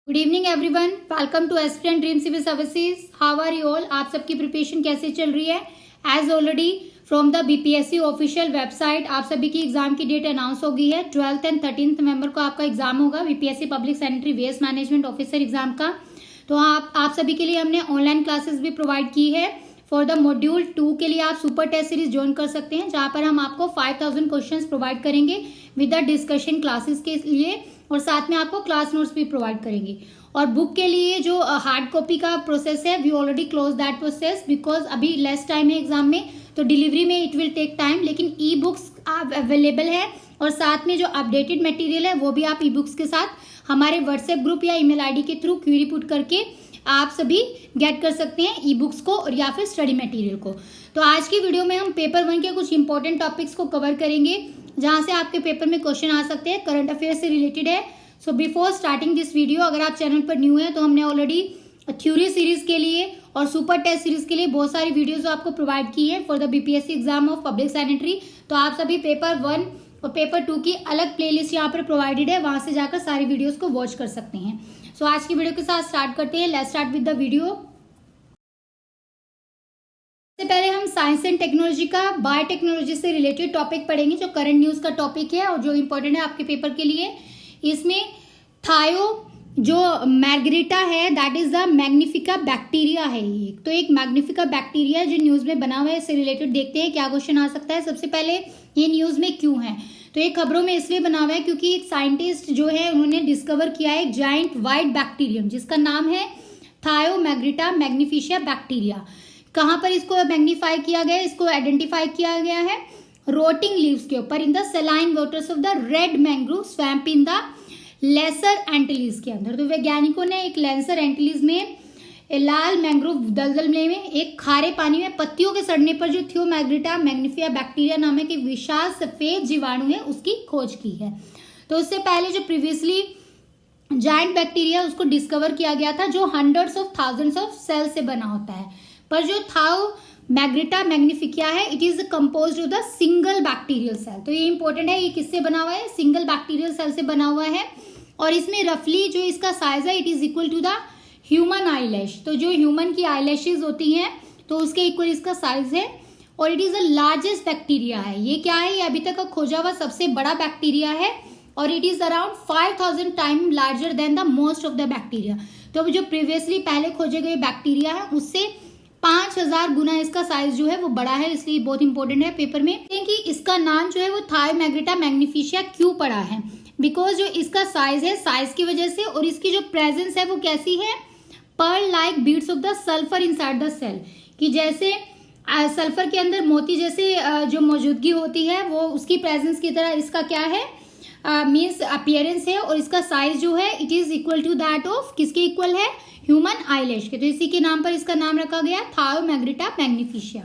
Good evening everyone, welcome to aspirant dream civil services. How are you all? आप सबकी preparation कैसे चल रही है? As already from the BPSC official website आप सभी की एग्जाम की डेट अनाउंस हो गई है। 12th एंड 13th नवंबर को आपका एग्जाम होगा BPSC public sanitary waste management officer exam का। तो आप सभी के लिए हमने ऑनलाइन क्लासेस भी प्रोवाइड की है। फॉर द मॉड्यूल 2 के लिए आप सुपर टेस्ट सीरीज ज्वाइन कर सकते हैं, जहां पर हम आपको 5000 क्वेश्चंस प्रोवाइड करेंगे विद द डिस्कशन क्लासेस के लिए, और साथ में आपको क्लास नोट्स भी प्रोवाइड करेंगे। और बुक के लिए जो हार्ड कॉपी का प्रोसेस है, we already close that process because अभी लेस टाइम है एग्जाम में, तो डिलीवरी में इट विल टेक टाइम, लेकिन ई बुक्स अवेलेबल है। और साथ में जो अपडेटेड मटेरियल है वो भी आप ई बुक्स के साथ हमारे व्हाट्सएप ग्रुप या ईमेल आईडी के थ्रू क्वेरी पुट करके आप सभी गेट कर सकते हैं ई बुक्स को और या फिर स्टडी मटेरियल को। तो आज की वीडियो में हम पेपर 1 के कुछ इंपॉर्टेंट टॉपिक्स को कवर करेंगे, जहां से आपके पेपर में क्वेश्चन आ सकते हैं, करंट अफेयर से रिलेटेड है। So before starting this video, अगर आप चैनल पर न्यू है तो हमने ऑलरेडी थ्योरी सीरीज के लिए और सुपर टेस्ट सीरीज के लिए बहुत सारी वीडियोस आपको प्रोवाइड की है for the BPSC exam of public sanitary. तो आप सभी पेपर 1 और पेपर 2 की अलग प्लेलिस्ट यहाँ पर प्रोवाइडेड है, वहां से जाकर सारी वीडियोस को वॉच कर सकते हैं। सो आज की वीडियो के साथ स्टार्ट करते हैं। Let's start with the video. सबसे पहले हम साइंस एंड टेक्नोलॉजी का बायोटेक्नोलॉजी से रिलेटेड टॉपिक पढ़ेंगे, जो करंट न्यूज का टॉपिक है और जो इंपॉर्टेंट है आपके पेपर के लिए। इसमें थायो जो मैग्रेटा है, दैट इज द मैग्निफिका बैक्टीरिया है। ये तो एक मैग्निफिका बैक्टीरिया जो न्यूज में बना हुआ है, इससे रिलेटेड देखते हैं क्या क्वेश्चन आ सकता है। सबसे पहले ये न्यूज में क्यों है, तो ये खबरों में इसलिए बना हुआ है क्योंकि एक साइंटिस्ट जो है उन्होंने डिस्कवर किया है एक जाइंट वाइट बैक्टीरियम, जिसका नाम है थायो मैग्रेटा मैग्निफिशिया बैक्टीरिया। कहाँ पर इसको मैग्नीफाई किया गया है, इसको आइडेंटिफाई किया गया है रोटिंग लीव्स के ऊपर in the saline waters of the red mangrove swamp in the lesser Antilles के अंदर। तो वैज्ञानिकों ने एक लेसर एंटिलीज में लाल मैंग्रोव दलदल में एक खारे पानी में पत्तियों के सड़ने पर जो थियोमैग्रेटा मैग्निफिया बैक्टीरिया नामक एक विशाल सफेद जीवाणु है उसकी खोज की है। तो उससे पहले जो प्रीवियसली जायंट बैक्टीरिया उसको डिस्कवर किया गया था, जो hundreds of thousands of cell से बना होता है, पर जो थायो मैग्रेटा मैग्निफिका है it is composed of the single bacterial cell. तो ये इंपॉर्टेंट है, ये किससे बना हुआ है? सिंगल बैक्टीरियल सेल से बना हुआ है। और इसमें रफली जो इसका साइज है it is equal to the human eyelash. तो जो ह्यूमन की आईलैशेज होती हैं तो उसके इक्वल इसका साइज है, और it is the largest bacteria है। ये क्या है? ये अभी तक का खोजा हुआ सबसे बड़ा बैक्टीरिया है, और it is around 5000 time larger than the most of the bacteria. तो जो प्रीवियसली पहले खोजे गए बैक्टीरिया है उससे 5000 गुना इसका साइज जो है वो बड़ा है, इसलिए बहुत इंपॉर्टेंट है पेपर में। कि इसका नाम जो है वो थायो मैग्रेटा मैग्निफिशिया क्यों पड़ा है? बिकॉज जो इसका साइज है, साइज की वजह से, और इसकी जो प्रेजेंस है वो कैसी है? Pearl like beads of the sulphur inside the cell, कि जैसे सल्फर के अंदर मोती जैसे जो मौजूदगी होती है वो उसकी प्रेजेंस की तरह इसका क्या है, मीन्स अपीयरेंस है। और इसका साइज जो है it is equal to that of, किसके इक्वल है? ह्यूमन आईलैश के। तो इसी के नाम पर इसका नाम रखा गया थायो मैग्रेटा मैग्निफिशिया।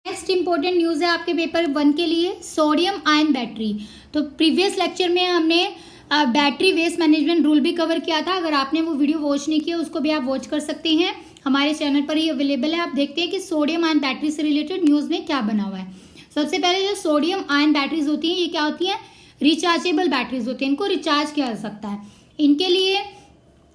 नेक्स्ट इंपॉर्टेंट न्यूज है आपके पेपर 1 के लिए, सोडियम आयन बैटरी। तो प्रीवियस लेक्चर में हमने बैटरी वेस्ट मैनेजमेंट रूल भी कवर किया था। अगर आपने वो वीडियो वॉच नहीं किया उसको भी आप वॉच कर सकते हैं, हमारे चैनल पर ही अवेलेबल है। आप देखते हैं कि सोडियम आयन बैटरी से रिलेटेड न्यूज में क्या बना हुआ है। सबसे पहले जो सोडियम आयन बैटरीज होती हैं ये क्या होती हैं? रिचार्जेबल बैटरीज होती हैं, इनको रिचार्ज किया जा सकता है। इनके लिए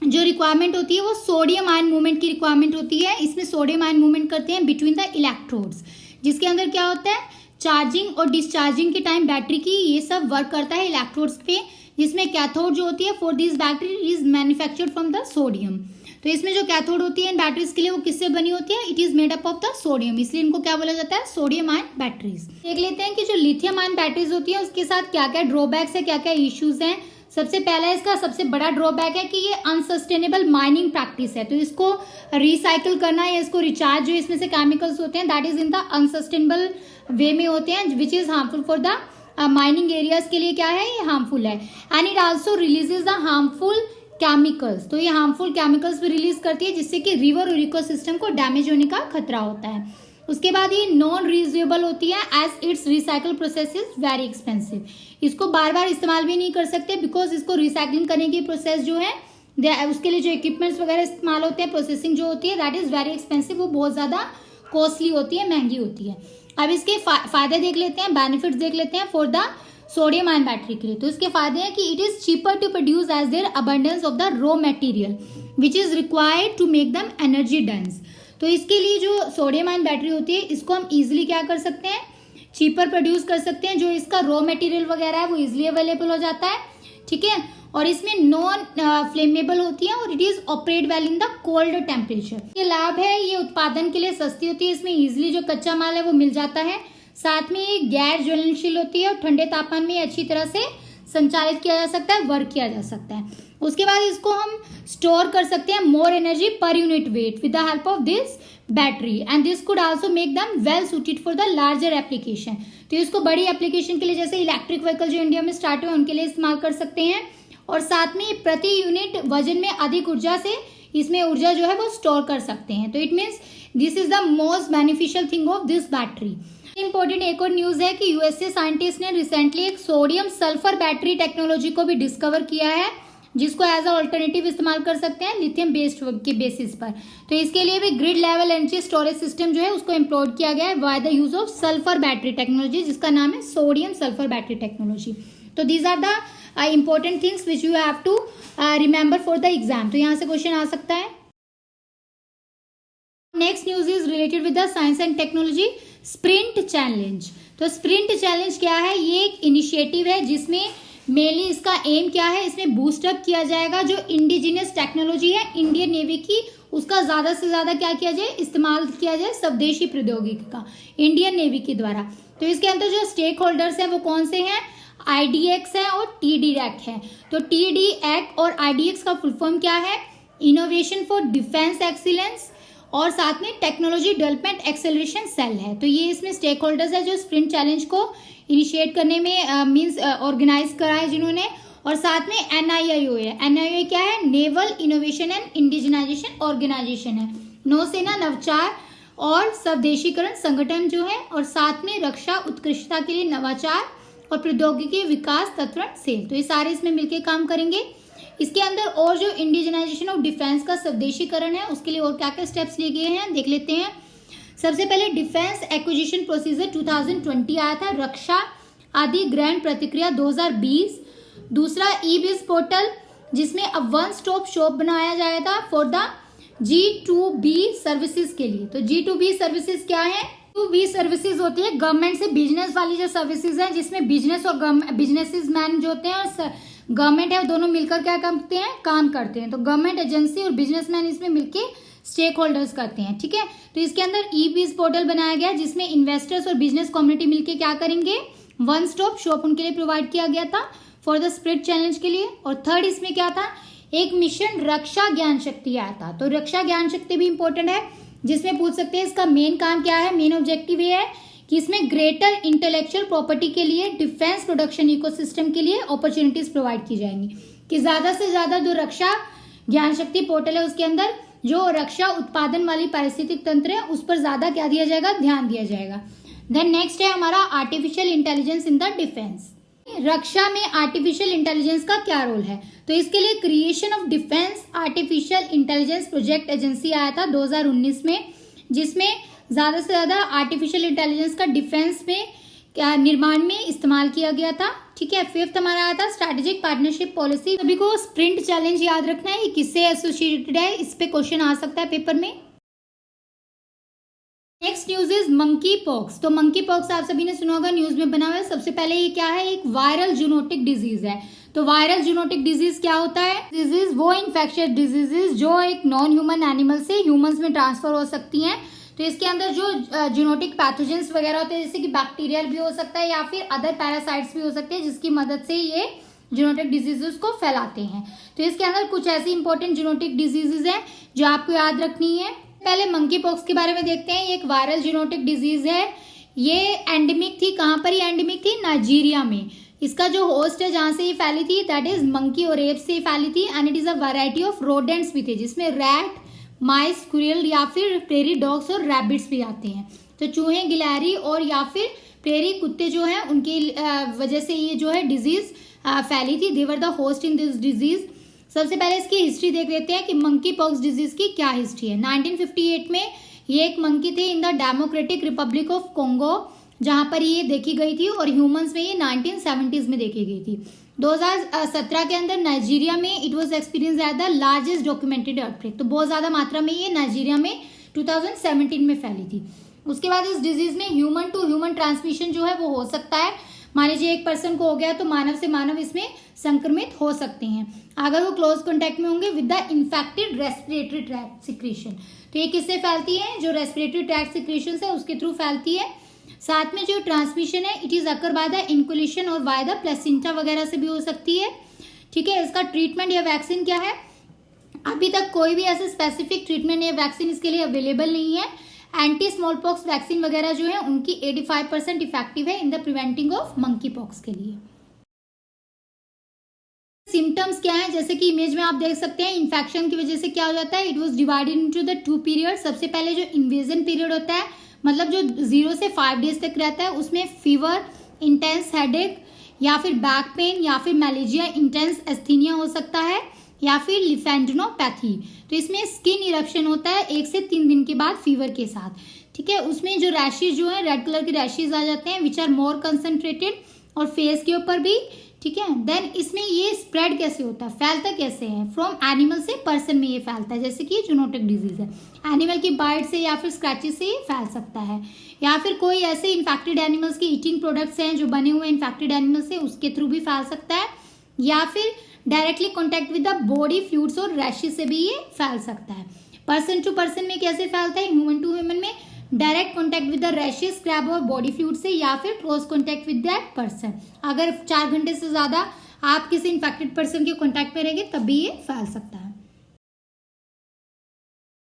जो रिक्वायरमेंट होती है वो सोडियम आयन मूवमेंट की रिक्वायरमेंट होती है। इसमें सोडियम आयन मूवमेंट करते हैं बिटवीन द इलेक्ट्रोड्स, जिसके अंदर क्या होता है? चार्जिंग और डिस्चार्जिंग के टाइम बैटरी की ये सब वर्क करता है इलेक्ट्रोड्स पे, जिसमें कैथोड जो होती है for this battery is manufactured from the sodium. तो इसमें जो कैथोड होती है इन बैटरीज के लिए वो किससे बनी होती है? It is made up of the sodium, इसलिए इनको क्या बोला जाता है? Sodium ion batteries. देख लेते हैं कि जो लिथियम आयन बैटरीज होती है उसके साथ क्या क्या ड्रॉबैक्स है, क्या क्या इश्यूज हैं। सबसे पहला इसका सबसे बड़ा ड्रॉबैक है कि ये अनसस्टेनेबल माइनिंग प्रैक्टिस है। तो इसको रिसाइकिल करना या इसको रिचार्ज जो इसमें से केमिकल्स होते हैं that is in the unsustainable way में होते हैं, which is harmful for the mining areas के लिए क्या है? ये हार्मफुल है। And it also releases the harmful chemicals. तो ये हार्मफुल केमिकल्स भी रिलीज करती है, जिससे कि रिवर और इकोसिस्टम को डैमेज होने का खतरा होता है। उसके बाद ये नॉन रीयूजेबल होती है as its recycle process is very expensive. इसको बार बार इस्तेमाल भी नहीं कर सकते बिकॉज इसको रिसाइकलिंग करने की प्रोसेस जो है उसके लिए जो इक्विपमेंट्स वगैरह इस्तेमाल होते हैं, प्रोसेसिंग जो होती है दैट इज वेरी एक्सपेंसिव, वो बहुत ज़्यादा कॉस्टली होती है, महंगी होती है। अब इसके फायदे देख लेते हैं, बेनिफिट्स देख लेते हैं for the sodium ion battery के लिए। तो इसके फायदे हैं कि it is cheaper to produce as there abundance of the raw material which is required to make them energy dense. तो इसके लिए जो सोडियम आयन बैटरी होती है इसको हम इजीली क्या कर सकते हैं, चीपर प्रोड्यूस कर सकते हैं। जो इसका रॉ मटेरियल वगैरह है वो इजीली अवेलेबल हो जाता है, ठीक है। और इसमें नॉन फ्लेमेबल होती है और it is operate well in the cold temperature. ये लाभ है, ये उत्पादन के लिए सस्ती होती है, इसमें इजीली जो कच्चा माल है वो मिल जाता है। साथ में ये गैर ज्वलनशील होती है और ठंडे तापमान में अच्छी तरह से संचालित किया जा सकता है, वर्क किया जा सकता है। उसके बाद इसको हम स्टोर कर सकते हैं more energy per unit weight with the help of this battery and this could also make them well suited for the larger application. तो इसको बड़ी एप्लीकेशन के लिए, जैसे इलेक्ट्रिक व्हीकल जो इंडिया में स्टार्ट हुए उनके लिए इस्तेमाल कर सकते हैं। और साथ में प्रति यूनिट वजन में अधिक ऊर्जा से इसमें ऊर्जा जो है वो स्टोर कर सकते हैं। तो it means this is the most beneficial thing of this battery. Important एक और न्यूज है कि यूएसए साइंटिस्ट ने रिसेंटली एक सोडियम सल्फर बैटरी टेक्नोलॉजी को भी डिस्कवर किया है, जिसको एज अ ऑल्टरनेटिव इस्तेमाल कर सकते हैं लिथियम बेस्ड के बेसिस पर। तो इसके लिए भी grid level energy storage system जो है उसको इम्प्लॉय किया गया है by the use of sulphur battery technology, जिसका नाम है सोडियम सल्फर बैटरी टेक्नोलॉजी। तो these are the important things which you have to remember for the exam. तो यहाँ से क्वेश्चन आ सकता है। Next news is related with the science and technology sprint challenge. तो स्प्रिंट चैलेंज क्या है, ये एक इनिशिएटिव है जिसमें मेनली इसका एम क्या है, इसमें बूस्टअप किया जाएगा जो इंडिजिनियस टेक्नोलॉजी है इंडियन नेवी की, उसका ज्यादा से ज्यादा क्या किया जाए, इस्तेमाल किया जाए स्वदेशी प्रौद्योगिकी का इंडियन नेवी के द्वारा। तो इसके अंदर जो स्टेक होल्डर्स हैं वो कौन से हैं, IDX है और TDREC है। तो TDREC और IDX का फुल फॉर्म क्या है, इनोवेशन फॉर डिफेंस एक्सीलेंस और साथ में टेक्नोलॉजी डेवलपमेंट एक्सेलरेशन सेल है। तो ये इसमें स्टेक होल्डर्स है जो स्प्रिंट चैलेंज को इनिशिएट करने में मींस ऑर्गेनाइज करा है जिन्होंने। और साथ में NIIO है। NIIO क्या है, naval innovation and indigenisation organisation है, नौसेना नवचार और स्वदेशीकरण संगठन जो है। और साथ में रक्षा उत्कृष्टता के लिए नवाचार और प्रौद्योगिकी विकास तत्वरण सेल। तो ये सारे इसमें मिलकर काम करेंगे। इसके अंदर और जो इंडिजिनाइजेशन ऑफ डिफेंस का स्वदेशीकरण है उसके लिए और क्या क्या स्टेप्स लिए गए हैं देख लेते हैं। सबसे पहले डिफेंस एक्विजिशन प्रोसीजर 2020 आया था, रक्षा आदि ग्रैंड प्रतिक्रिया 2020। दूसरा ई-बिज पोर्टल जिसमें अब वन स्टॉप शॉप बनाया जाएगा फॉर द G2B सर्विसेज के लिए। तो G2B सर्विसेज क्या है, G2B सर्विसेज होती है गवर्नमेंट से बिजनेस वाली जो सर्विसेज है, जिसमें बिजनेस और बिजनेसेस मैन जो होते हैं और गवर्नमेंट है वो दोनों मिलकर क्या करते हैं, काम करते हैं। तो गवर्नमेंट एजेंसी और बिजनेसमैन इसमें मिलके स्टेक होल्डर्स करते हैं, ठीक है। तो इसके अंदर ई-बिज पोर्टल बनाया गया जिसमें इन्वेस्टर्स और बिजनेस कम्युनिटी मिलके क्या करेंगे, वन स्टॉप शॉप उनके लिए प्रोवाइड किया गया था फॉर द स्प्रिट चैलेंज के लिए। और थर्ड इसमें क्या था, एक मिशन रक्षा ज्ञान शक्ति आया था। तो रक्षा ज्ञान शक्ति भी इंपॉर्टेंट है, जिसमें पूछ सकते हैं इसका मेन काम क्या है, मेन ऑब्जेक्टिव ये है कि इसमें ग्रेटर इंटेलेक्चुअल प्रॉपर्टी के लिए डिफेंस प्रोडक्शन इकोसिस्टम के लिए अपॉर्चुनिटीज प्रोवाइड की जाएंगी, कि ज्यादा से ज्यादा जो रक्षा ज्ञान शक्ति पोर्टल है उसके अंदर जो रक्षा उत्पादन वाली पारिस्थितिक तंत्र है उस पर ज्यादा क्या दिया जाएगा, ध्यान दिया जाएगा। देन नेक्स्ट है हमारा artificial intelligence in the defence. रक्षा में आर्टिफिशियल इंटेलिजेंस का क्या रोल है, तो इसके लिए creation of defence artificial intelligence project agency आया था 2019 में, जिसमें ज्यादा से ज्यादा आर्टिफिशियल इंटेलिजेंस का डिफेंस में क्या निर्माण में इस्तेमाल किया गया था, ठीक है। फिफ्थ हमारा आया था स्ट्रैटेजिक पार्टनरशिप पॉलिसी। सभी को स्प्रिंट चैलेंज याद रखना है, ये किससे एसोसिएटेड है, इस पे क्वेश्चन आ सकता है पेपर में। Next news is monkey pox. तो मंकी पॉक्स आप सभी ने सुना होगा, न्यूज में बना हुआ है। सबसे पहले ये क्या है, एक वायरल जूनोटिक डिजीज है। तो वायरल जूनोटिक डिजीज क्या होता है, डिजीज वो इन्फेक्शियस डिजीजेज जो एक नॉन ह्यूमन एनिमल से ह्यूमंस में ट्रांसफर हो सकती हैं। तो इसके अंदर जो जूनोटिक पैथोजेंस वगैरह होते हैं, जैसे कि बैक्टीरियल भी हो सकता है या फिर अदर पैरासाइट्स भी हो सकते हैं, जिसकी मदद से ये जूनोटिक डिजीजेस को फैलाते हैं। तो इसके अंदर कुछ ऐसी इंपॉर्टेंट जूनोटिक डिजीजेस हैं जो आपको याद रखनी है। पहले मंकी पॉक्स के बारे में देखते हैं। ये एक वायरल जूनोटिक डिजीज है, ये एंडेमिक थी, कहाँ पर ये एंडेमिक थी, नाइजीरिया में। इसका जो होस्ट है जहां से ये फैली थी दैट इज मंकी और एप से फैली थी and it is a variety of rodents भी थे, जिसमें रैट, माइस, स्क्विरल या फिर प्रेरी डॉग्स और रैबिट्स भी आते हैं। तो चूहे, गिलहरी और या फिर प्रेरी कुत्ते जो हैं उनकी वजह से ये जो है डिजीज फैली थी। They were the host in this disease. सबसे पहले इसकी हिस्ट्री देख लेते हैं कि मंकी पॉक्स डिजीज की क्या हिस्ट्री है। 1958 में ये एक मंकी थे in the democratic Republic of Congo जहां पर ये देखी गई थी, और ह्यूमंस में ये 1970s में देखी गई थी। 2017 के अंदर नाइजीरिया में it was experience at the largest documented earthquake. तो बहुत ज्यादा मात्रा में ये नाइजीरिया में 2017 में फैली थी। उसके बाद इस डिजीज में ह्यूमन टू ह्यूमन ट्रांसमिशन जो है वो हो सकता है। मान लीजिए एक पर्सन को हो गया तो मानव से मानव इसमें संक्रमित हो सकते हैं अगर वो क्लोज कॉन्टेक्ट में होंगे with the infected respiratory tract secretion. तो ये किससे फैलती है? जो रेस्पिरेटरी ट्रैक्ट सिक्रीशन है उसके थ्रू फैलती है। साथ में जो ट्रांसमिशन है it is occur by the inoculation और बाय द प्लेसेंटा वगैरह से भी हो सकती है। ठीक है, इसका ट्रीटमेंट या वैक्सीन क्या है? अभी तक कोई भी ऐसे स्पेसिफिक ट्रीटमेंट या वैक्सीन इसके लिए अवेलेबल नहीं है। एंटी स्मॉल पॉक्स वैक्सीन वगैरह जो है उनकी 85% इफेक्टिव है in the preventing of monkey pox के लिए। सिम्टम्स क्या है? जैसे कि इमेज में आप देख सकते हैं, इन्फेक्शन की वजह से क्या हो जाता है, it was divided into the 2 period. सबसे पहले जो इन्वेजन पीरियड होता है, मतलब जो 0 से 5 डेज तक रहता है, उसमें फीवर, इंटेंस हेडेक या फिर बैक पेन या फिर मैलेजिया, इंटेंस एस्थीनिया हो सकता है या फिर लिफेंटिनोपैथी। तो इसमें स्किन इरप्शन होता है 1 से 3 दिन के बाद फीवर के साथ। ठीक है, उसमें जो रैशेज जो है रेड कलर के रैशेज आ जाते हैं विच आर मोर कंसंट्रेटेड, और फेस के ऊपर भी। ठीक है, देन इसमें ये स्प्रेड कैसे होता है, फैलता कैसे है? फ्रॉम एनिमल से पर्सन में ये फैलता है, जैसे कि जूनोटिक डिजीज है, एनिमल की बाइट से या फिर स्क्रैचेस से ये फैल सकता है, या फिर कोई ऐसे इन्फेक्टेड एनिमल्स के ईटिंग प्रोडक्ट्स हैं जो बने हुए इन्फेक्टेड एनिमल से, उसके थ्रू भी फैल सकता है, या फिर directly contact with the body fluids और रैशेस से भी ये फैल सकता है। पर्सन टू पर्सन में कैसे फैलता है? ह्यूमन टू ह्यूमन में direct contact with the rashes, scab और बॉडी फ्लूइड से, या फिर close contact with that person. अगर 4 घंटे से ज्यादा आप किसी इन्फेक्टेड पर्सन के कॉन्टेक्ट में रहेंगे तब भी ये फैल सकता है।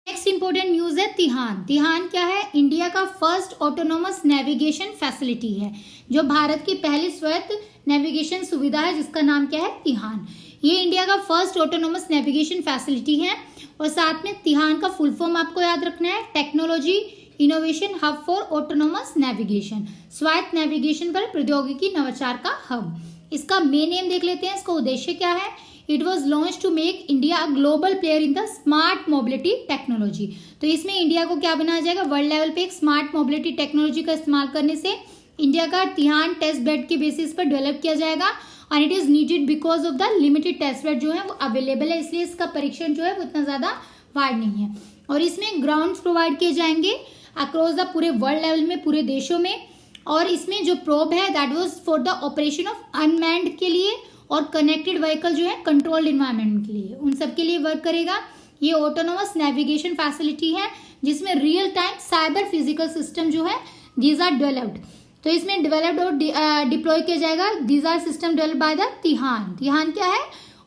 नेक्स्ट इंपॉर्टेंट न्यूज है तिहान। तिहान क्या है? इंडिया का फर्स्ट ऑटोनोमस नेविगेशन फैसिलिटी है, जो भारत की पहली स्वायत्त नेविगेशन सुविधा है जिसका नाम क्या है? तिहान। ये इंडिया का फर्स्ट ऑटोनोमस नेविगेशन फैसिलिटी है। और साथ में तिहान का फुल फॉर्म आपको याद रखना है, technology innovation hub for autonomous navigation, स्वायत्त नेविगेशन पर प्रौद्योगिकी नवाचार का हब। इसका मेन एम देख लेते हैं, इसका उद्देश्य क्या है? It was launch to make India a global player in the smart mobility technology. तो इसमें इंडिया को क्या बनाया जाएगा? वर्ल्ड लेवल पे एक स्मार्ट मोबिलिटी टेक्नोलॉजी का इस्तेमाल करने से इंडिया का तिहान टेस्ट बेड के बेसिस पर डेवलप किया जाएगा। और it is needed because of the limited test bed जो है वो अवेलेबल है, इसलिए इसका परीक्षण जो है वो इतना ज्यादा वाइड नहीं है। और इसमें ग्राउंड्स प्रोवाइड किए जाएंगे अक्रॉस द पूरे वर्ल्ड लेवल में, पूरे देशों में। और इसमें जो प्रोब है that was for the operation of unmanned के लिए, और कनेक्टेड व्हीकल जो है कंट्रोल्ड इन्वायरमेंट के लिए, उन सब के लिए वर्क करेगा। ये ऑटोनोमस नेविगेशन फैसिलिटी है जिसमें real time cyber physical system जो है दीज आर डेवलप्ड। तो इसमें डेवलप्ड और डिप्लॉय किया जाएगा। These are system developed by the TiHAN. TiHAN क्या है?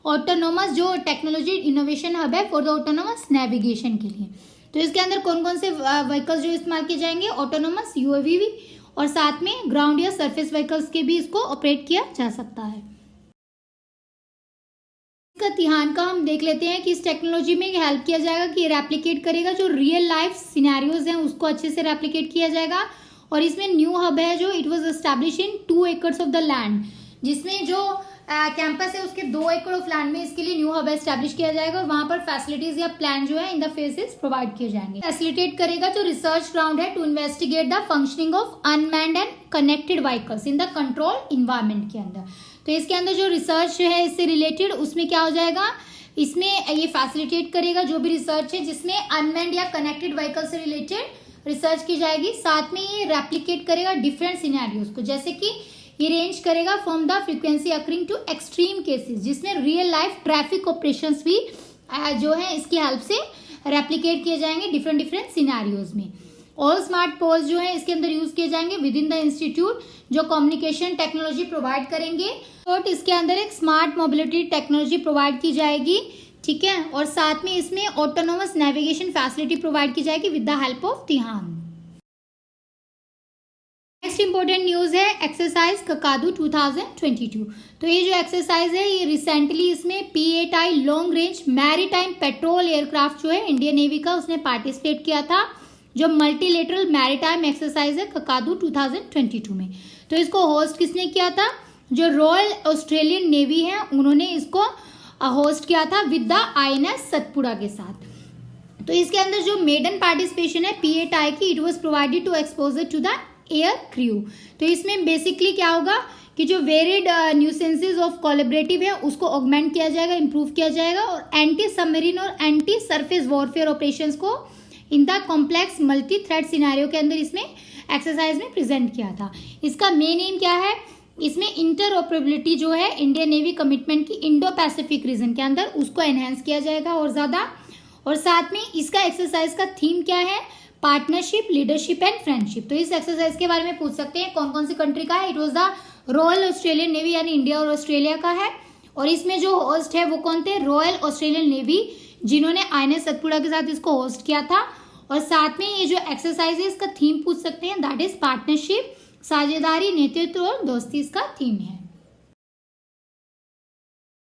ऑटोनोमस जो टेक्नोलॉजी इनोवेशन हब है फॉर द ऑटोनोमस नेविगेशन के लिए। तो इसके अंदर कौन कौन से व्हीकल्स जो इस्तेमाल किए जाएंगे? ऑटोनोमस यूएवी भी, और साथ में ग्राउंड या सरफेस व्हीकल्स के भी इसको ऑपरेट किया जा सकता है। इसका तिहान का हम देख लेते हैं कि इस टेक्नोलॉजी में हेल्प किया जाएगा कि रेप्लिकेट करेगा, जो रियल लाइफ सिनेरियोज हैं उसको अच्छे से रेप्लिकेट किया जाएगा। और इसमें न्यू हब है जो it was establish in 2 acres of the land, जिसमें जो कैंपस है उसके 2 एकड़ ऑफ लैंड में इसके लिए न्यू हब एस्टैब्लिश किया जाएगा, और वहां पर फैसिलिटीज या प्लान जो है इन द फेसेस प्रोवाइड किए जाएंगे। फैसिलिटेट करेगा जो रिसर्च ग्राउंड है to investigate the functioning of unmanned and connected vehicles in the control environment के अंदर। तो इसके अंदर जो रिसर्च है इससे रिलेटेड, उसमें क्या हो जाएगा? इसमें ये फैसिलिटेट करेगा जो भी रिसर्च है जिसमें अनमैन्ड या कनेक्टेड व्हीकल से रिलेटेड रिसर्च की जाएगी। साथ में ये रेप्लिकेट करेगा डिफरेंट सिनेरियोज को, जैसे कि ये रेंज करेगा from the frequency occurring to extreme cases, जिसमें रियल लाइफ ट्रैफिक ऑपरेशंस भी जो है इसकी हेल्प से रेप्लिकेट किए जाएंगे डिफरेंट सिनेरियोज में। ऑल स्मार्ट पोल्स जो है इसके अंदर यूज किए जाएंगे विद इन द इंस्टीट्यूट, जो कम्युनिकेशन टेक्नोलॉजी प्रोवाइड करेंगे। तो इसके अंदर एक स्मार्ट मोबिलिटी टेक्नोलॉजी प्रोवाइड की जाएगी। ठीक है, और साथ में इसमें ऑटोनोमस नेविगेशन फैसिलिटी प्रोवाइड की जाएगी with the help of TiHAN. Next important news है एक्सरसाइज ककादू 2022। तो ये जो एक्सरसाइज है ये रिसेंटली इसमें P8I long range maritime petrol aircraft जो है इंडियन नेवी का, उसने पार्टिसिपेट किया था, जो मल्टीलेटरल मैरीटाइम एक्सरसाइज है ककादू 2022 में। तो इसको होस्ट किसने किया था? जो रॉयल ऑस्ट्रेलियन नेवी है उन्होंने इसको होस्ट किया था विद द INS सतपुड़ा के साथ। तो इसके अंदर जो मेडन पार्टिसिपेशन है P8I की, it was provided to exposure to the air crew. तो इसमें बेसिकली क्या होगा कि जो वेरिड न्यूसेंसेस ऑफ कोलैबोरेटिव है उसको ऑगमेंट किया जाएगा, इंप्रूव किया जाएगा, और एंटी सबमरीन और एंटी सरफेस वॉरफेयर ऑपरेशंस को in the complex multi thread scenario के अंदर इसमें एक्सरसाइज में प्रेजेंट किया था। इसका मेन एम क्या है, इसमें इंटरऑपरेबिलिटी जो है इंडियन नेवी कमिटमेंट की इंडो पैसिफिक रीजन के अंदर उसको एनहेंस किया जाएगा और ज़्यादा। और साथ में इसका एक्सरसाइज का थीम क्या है, पार्टनरशिप, लीडरशिप एंड फ्रेंडशिप। तो इस एक्सरसाइज के बारे में पूछ सकते हैं कौन कौन सी कंट्री का है। It was the royal Australian navy, यानी इंडिया और ऑस्ट्रेलिया का है। और इसमें जो होस्ट है वो कौन थे, रॉयल ऑस्ट्रेलियन नेवी, जिन्होंने INS सतपुड़ा के साथ इसको होस्ट किया था। और साथ में ये जो एक्सरसाइज है इसका थीम पूछ सकते हैं, दैट इज पार्टनरशिप, साझेदारी, नेतृत्व और दोस्ती इसका थीम है।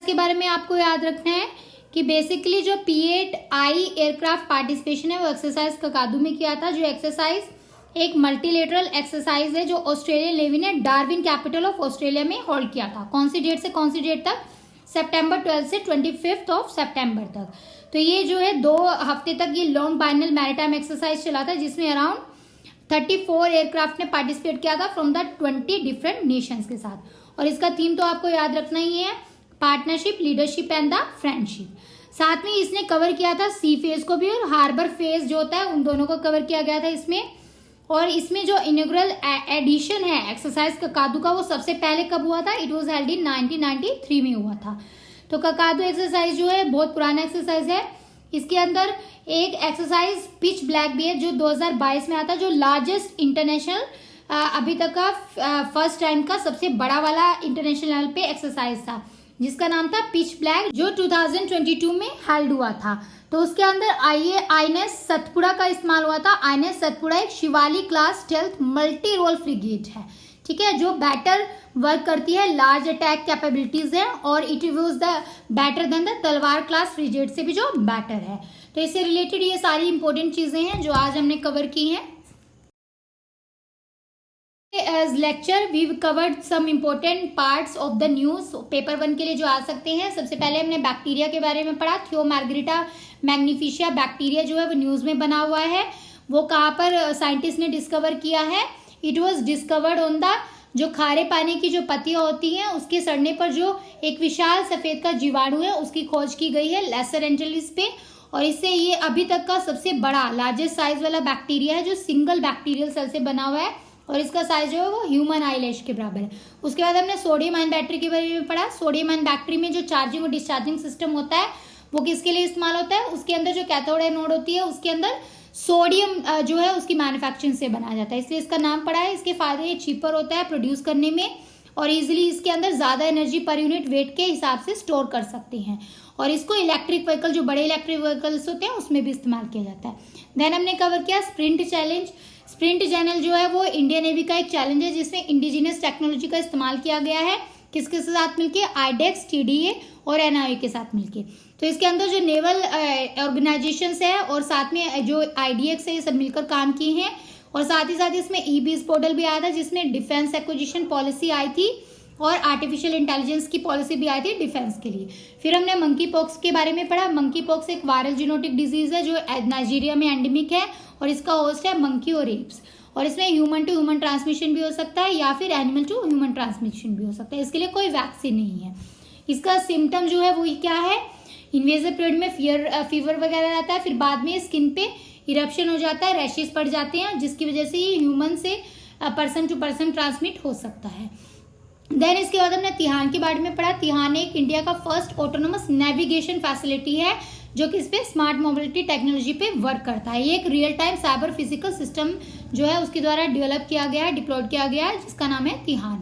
इसके बारे में आपको याद रखना है कि बेसिकली जो P8I एयरक्राफ्ट पार्टिसिपेशन है वो एक्सरसाइज ककादू में किया था। जो एक्सरसाइज एक मल्टीलेटरल एक्सरसाइज है जो ऑस्ट्रेलियन नेवी ने डार्विन कैपिटल ऑफ ऑस्ट्रेलिया में होल्ड किया था। कौन सी डेट से कौन सी डेट तक, सितंबर 12 से 25 सितंबर तक। तो ये जो है 2 हफ्ते तक ये लॉन्ग बाइनल मैरिटाइम एक्सरसाइज चला था, जिसमें अराउंड 34 एयरक्राफ्ट ने पार्टिसिपेट किया था फ्रॉम द 20 डिफरेंट नेशंस के साथ। और इसका थीम तो आपको याद रखना ही है, partnership, leadership and the friendship. साथ में इसने कवर किया था सी फेज को भी और हार्बर फेज जो होता है उन दोनों को कवर किया गया था इसमें। और इसमें जो इनॉग्रल एडिशन है एक्सरसाइज ककादू का वो सबसे पहले कब हुआ था, इट वाज हेल्ड इन 1993 में हुआ था। तो ककादू एक्सरसाइज जो है बहुत पुराना एक्सरसाइज है। इसके अंदर एक एक्सरसाइज पिच ब्लैक भी है जो 2022 में आता, जो लार्जेस्ट इंटरनेशनल अभी तक का फर्स्ट टाइम का सबसे बड़ा वाला इंटरनेशनल लेवल पे एक्सरसाइज था, जिसका नाम था पिच ब्लैक, जो 2022 में हेल्ड हुआ था। तो उसके अंदर INS सतपुड़ा का इस्तेमाल हुआ था। INS सतपुड़ा एक Shivalik class stealth multi role frigate है, ठीक है, जो बेटर वर्क करती है, लार्ज अटैक कैपेबिलिटीज है, और it was the better than the तलवार क्लास फ्रिगेट से भी जो बेटर है। तो इससे रिलेटेड ये सारी इंपॉर्टेंट चीजें हैं जो आज हमने कवर की हैं। As lecture we've covered some important parts of the news paper 1 के लिए जो आ सकते हैं। सबसे पहले हमने बैक्टीरिया के बारे में पढ़ा। थियोमार्गरिटा मैग्निफिशिया बैक्टीरिया जो है वो न्यूज में बना हुआ है। वो कहाँ पर साइंटिस्ट ने डिस्कवर किया है, it was discovered on the, जो खारे पानी की जो पत्तियां होती हैं उसके सड़ने पर जो एक विशाल सफेद का जीवाणु है उसकी खोज की गई है लेसर एंजेलिस पे। और इससे ये अभी तक का सबसे बड़ा लार्जेस्ट साइज वाला बैक्टीरिया है जो सिंगल बैक्टीरियल सेल से बना हुआ है, और इसका साइज जो है वो ह्यूमन आईलैश के बराबर है। उसके बाद हमने सोडियम आयन बैटरी के बारे में पढ़ा। सोडियम आयन बैटरी में जो चार्जिंग और डिस्चार्जिंग सिस्टम होता है वो किसके लिए इस्तेमाल होता है, उसके अंदर जो कैथोड एनोड होती है उसके अंदर सोडियम जो है उसकी मैन्युफैक्चरिंग से बनाया जाता है, इसलिए इसका नाम पड़ा है। इसके फायदे, ये चीपर होता है प्रोड्यूस करने में, और इजीली इसके अंदर ज्यादा एनर्जी पर यूनिट वेट के हिसाब से स्टोर कर सकते हैं। और इसको इलेक्ट्रिक व्हीकल, जो बड़े इलेक्ट्रिक व्हीकल्स होते हैं उसमें भी इस्तेमाल किया जाता है। देन हमने कवर किया स्प्रिंट चैलेंज। स्प्रिंट चैनल जो है वो इंडियन नेवी का एक चैलेंज है जिसमें इंडिजिनस टेक्नोलॉजी का इस्तेमाल किया गया है। किसके साथ मिलके, आईडेक्स, TDA और NIA के साथ मिलके। तो इसके अंदर जो नेवल ऑर्गेनाइजेशंस है और साथ में जो IDX है ये सब मिलकर काम किए हैं। और साथ ही साथ इसमें EBIS पोर्टल भी आया था जिसमें डिफेंस एक्विजिशन पॉलिसी आई थी और आर्टिफिशियल इंटेलिजेंस की पॉलिसी भी आई थी डिफेंस के लिए। फिर हमने मंकी पॉक्स के बारे में पढ़ा। मंकी पॉक्स एक वायरल जीनोटिक डिजीज है जो नाइजीरिया में एंडेमिक है, और इसका होस्ट है मंकी और एप्स। और इसमें ह्यूमन टू ह्यूमन ट्रांसमिशन भी हो सकता है या फिर एनिमल टू ह्यूमन ट्रांसमिशन भी हो सकता है। इसके लिए कोई वैक्सीन नहीं है। इसका सिम्टम जो है वो क्या है, इन्वेजिव पीरियड में फीवर वगैरह रहता है, फिर बाद में स्किन पे इरप्शन हो जाता है, रैशेस पड़ जाते हैं, जिसकी वजह से ये ह्यूमन से पर्सन टू पर्सन ट्रांसमिट हो सकता है। देन इसके बाद हमने तिहान के बारे में पढ़ा। तिहान एक इंडिया का फर्स्ट ऑटोनोमस नेविगेशन फैसिलिटी है जो कि इस पे स्मार्ट मोबिलिटी टेक्नोलॉजी पे वर्क करता है। ये एक real time cyber physical system जो है उसके द्वारा डेवलप किया गया है, डिप्लॉयड किया गया है, जिसका नाम है तिहान।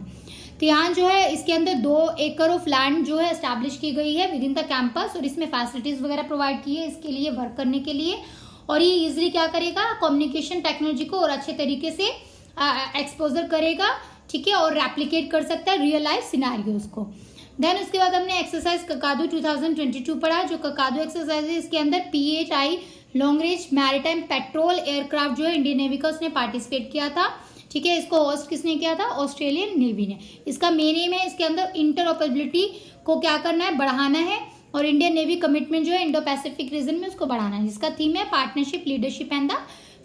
तिहान जो है इसके अंदर 2 एकड़ ऑफ लैंड जो है एस्टैब्लिश की गई है विद इन द कैंपस, और इसमें फैसिलिटीज वगैरह प्रोवाइड की है इसके लिए वर्क करने के लिए। और ये इजिली क्या करेगा, कम्युनिकेशन टेक्नोलॉजी को और अच्छे तरीके से एक्सपोजर करेगा, ठीक है, और रेप्लिकेट कर सकता है रियल लाइफ सिनेरियोज को। देन उसके बाद हमने एक्सरसाइज ककादू 2022 पढ़ा। जो ककादू एक्सरसाइज है इसके अंदर PHI long range maritime petrol aircraft जो है इंडियन नेवी का उसने पार्टिसिपेट किया था, ठीक है। इसको होस्ट किसने किया था, ऑस्ट्रेलियन नेवी ने। इसका मेन एम है इसके अंदर इंटरऑपरेबिलिटी को क्या करना है, बढ़ाना है, और इंडियन नेवी कमिटमेंट जो है इंडो पैसिफिक रीजन में उसको बढ़ाना है, जिसका थीम है partnership, leadership and the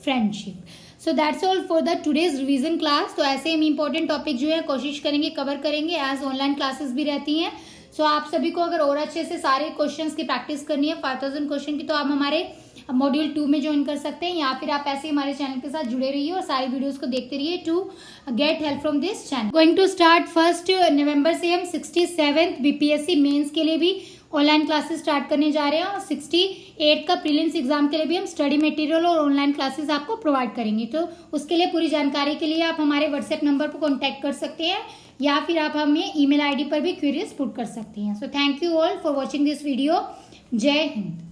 friendship. So that's all for the today's revision class. तो ऐसे हम इंपॉर्टेंट टॉपिक जो है कोशिश करेंगे कवर करेंगे, एज ऑनलाइन क्लासेस भी रहती हैं। सो आप सभी को अगर और अच्छे से सारे क्वेश्चंस की प्रैक्टिस करनी है 5000 क्वेश्चन की, तो आप हमारे मॉड्यूल 2 में ज्वाइन कर सकते हैं, या फिर आप ऐसे हमारे चैनल के साथ जुड़े रहिए और सारी वीडियोस को देखते रहिए to get help from this channel. Going to start 1 नवंबर से हम 67th बीपीएससी मेंस के लिए भी ऑनलाइन क्लासेस स्टार्ट करने जा रहे हैं, और 68 का प्रीलिम्स एग्जाम के लिए भी हम स्टडी मटेरियल और ऑनलाइन क्लासेस आपको प्रोवाइड करेंगे। तो उसके लिए पूरी जानकारी के लिए आप हमारे व्हाट्सएप नंबर पर कॉन्टैक्ट कर सकते हैं, या फिर आप हमें ईमेल आईडी पर भी क्वेरीज पुट कर सकते हैं। So thank you all for watching this video. जय हिंद।